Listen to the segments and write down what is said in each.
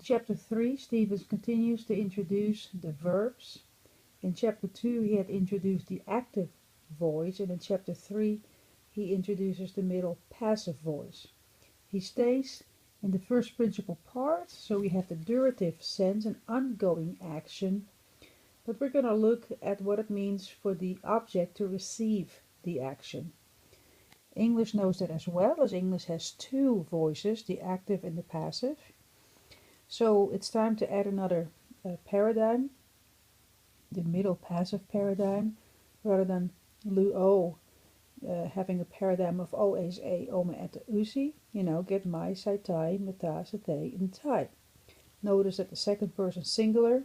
chapter 3, Stevens continues to introduce the verbs. In chapter 2, he had introduced the active voice, and in chapter 3, he introduces the middle passive voice. He stays in the first principal part, so we have the durative sense and ongoing action, but we're going to look at what it means for the object to receive the action. English knows that as well, as English has two voices, the active and the passive. So it's time to add another paradigm, the middle passive paradigm, rather than luo having a paradigm of o is a, ome et usi, get my, sai, tai, meta, sate, and tai. Notice that the second person singular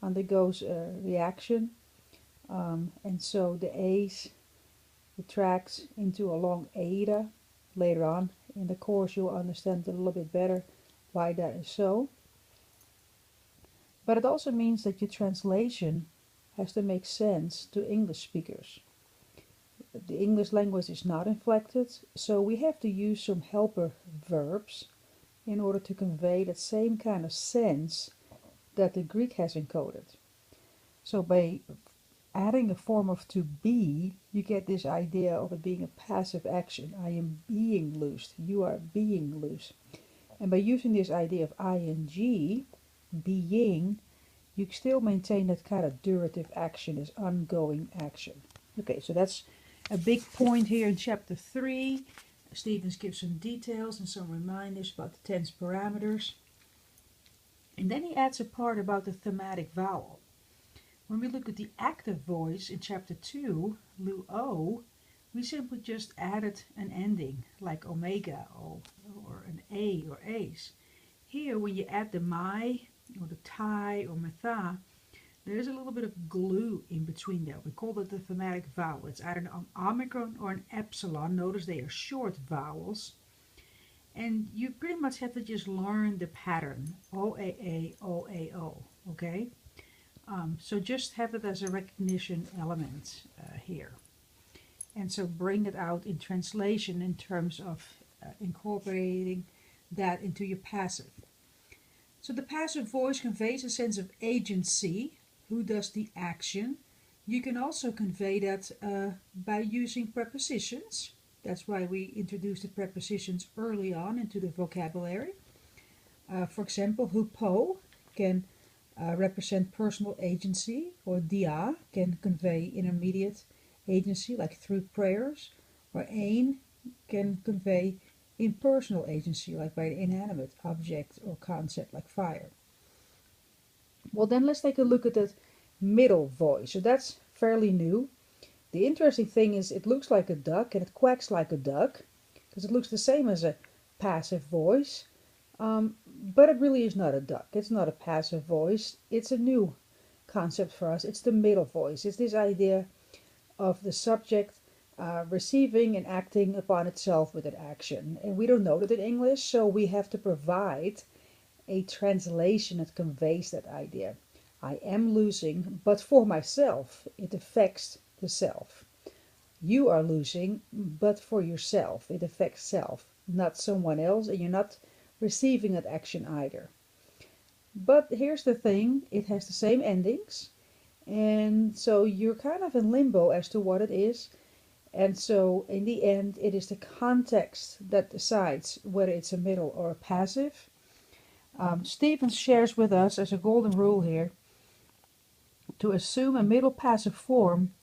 undergoes a reaction, and so the a's retracts into a long eta. Later on in the course you'll understand a little bit better why that is so. But it also means that your translation has to make sense to English speakers. The English language is not inflected, so we have to use some helper verbs in order to convey that same kind of sense that the Greek has encoded. So by adding a form of to be, you get this idea of it being a passive action. I am being loosed, you are being loose. And by using this idea of ing, being, you still maintain that kind of durative action, this ongoing action. Okay, so that's a big point here in chapter 3. Stevens gives some details and some reminders about the tense parameters. And then he adds a part about the thematic vowel. When we look at the active voice in chapter 2, luo, we simply just added an ending like omega or an a or ace. Here, when you add the my or the tai or metha, there's a little bit of glue in between there. We call it the thematic vowel. It's either an omicron or an epsilon. Notice they are short vowels. And you pretty much have to just learn the pattern. O-A-A, O-A-O. Okay? So just have it as a recognition element here. And so bring it out in translation in terms of incorporating that into your passive. So the passive voice conveys a sense of agency. Who does the action? You can also convey that by using prepositions. That's why we introduced the prepositions early on into the vocabulary. For example, hupo can represent personal agency, or dia can convey intermediate agency, like through prayers, or ein can convey impersonal agency, like by an inanimate object or concept, like fire. Well, then let's take a look at that middle voice. So that's fairly new. The interesting thing is it looks like a duck and it quacks like a duck, because it looks the same as a passive voice. But it really is not a duck. It's not a passive voice. It's a new concept for us. It's the middle voice. It's this idea of the subject receiving and acting upon itself with an action. And we don't know that in English, so we have to provide a translation that conveys that idea. I am losing, but for myself. It affects the self. You are losing, but for yourself. It affects self, not someone else, and you're not receiving that action either. But here's the thing, it has the same endings, and so you're kind of in limbo as to what it is. And so in the end, it is the context that decides whether it's a middle or a passive. Stevens shares with us as a golden rule here to assume a middle passive form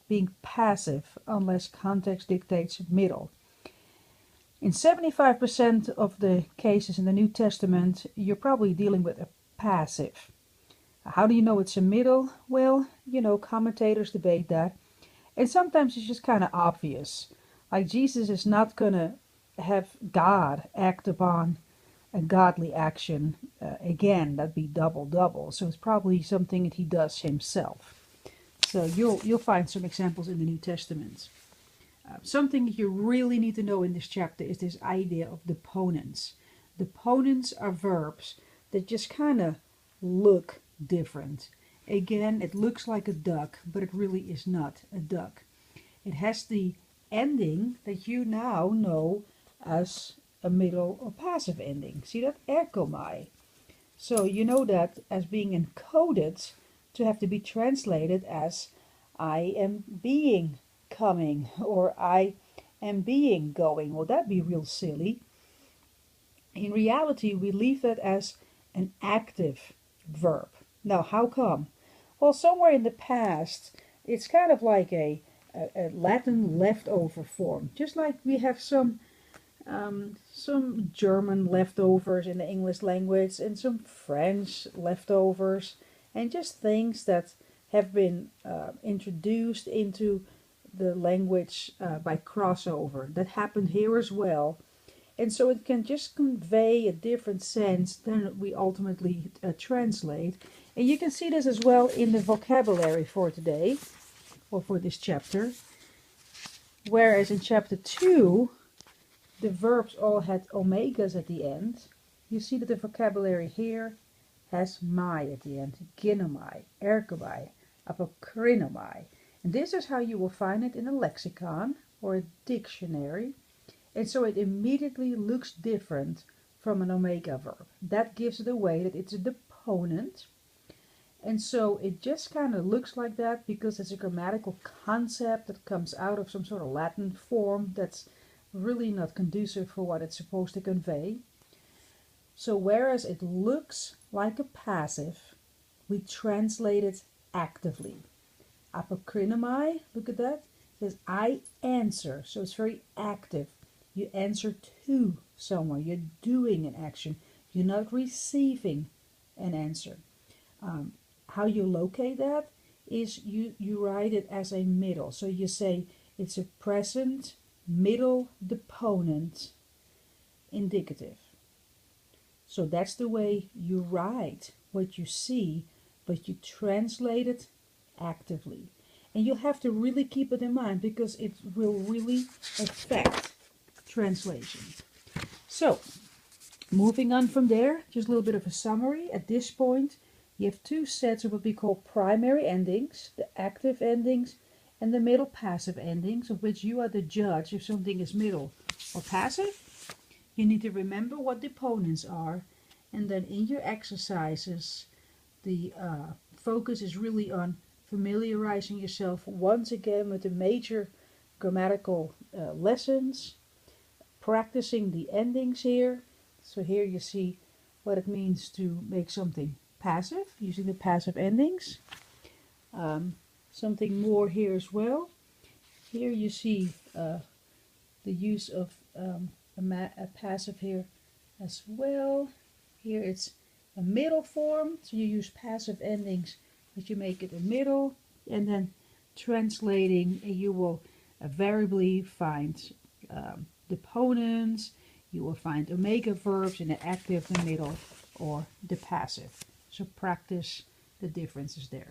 being passive unless context dictates middle. In 75% of the cases in the New Testament, you're probably dealing with a passive. How do you know it's a middle? Well, commentators debate that. And sometimes it's just kind of obvious. Like Jesus is not going to have God act upon a godly action. Again, that'd be double. So it's probably something that he does himself. So you'll find some examples in the New Testament. Something you really need to know in this chapter is this idea of deponents. Deponents are verbs that just kind of look different. Again, it looks like a duck, but it really is not a duck. It has the ending that you now know as a middle or passive ending. See that? Erkomai. So you know that as being encoded to have to be translated as I am being coming or I am being going. Well, that'd be real silly. In reality, we leave that as an active verb. Now, how come? Well, somewhere in the past, it's kind of like a Latin leftover form. Just like we have some German leftovers in the English language and some French leftovers, and just things that have been introduced into the language by crossover. That happened here as well. And so it can just convey a different sense than we ultimately translate. And you can see this as well in the vocabulary for today, or for this chapter. Whereas in chapter 2, the verbs all had omegas at the end. You see that the vocabulary here has mai at the end. Ginomai, ergobai, apokrinomai. And this is how you will find it in a lexicon or a dictionary. And so it immediately looks different from an omega verb. That gives it away that it's a deponent. And so it just kind of looks like that because it's a grammatical concept that comes out of some sort of Latin form that's really not conducive for what it's supposed to convey. So whereas it looks like a passive, we translate it actively. Apokrinomai, look at that, it says I answer, so it's very active. You answer to someone, you're doing an action, you're not receiving an answer. How you locate that is you write it as a middle. So you say it's a present middle deponent indicative. So that's the way you write what you see, but you translate it actively. And you'll have to really keep it in mind because it will really affect translation. So, moving on from there, just a little bit of a summary. At this point, you have two sets of what we call primary endings, the active endings and the middle passive endings, of which you are the judge if something is middle or passive. You need to remember what deponents are, and then in your exercises, the focus is really on familiarizing yourself once again with the major grammatical lessons, practicing the endings here. So here you see what it means to make something passive, using the passive endings. Something more here as well. Here you see the use of a passive here as well. Here it's a middle form, so you use passive endings, but you make it a middle, and then translating, you will variably find deponents, you will find omega verbs in the active, the middle, or the passive. So practice the differences there.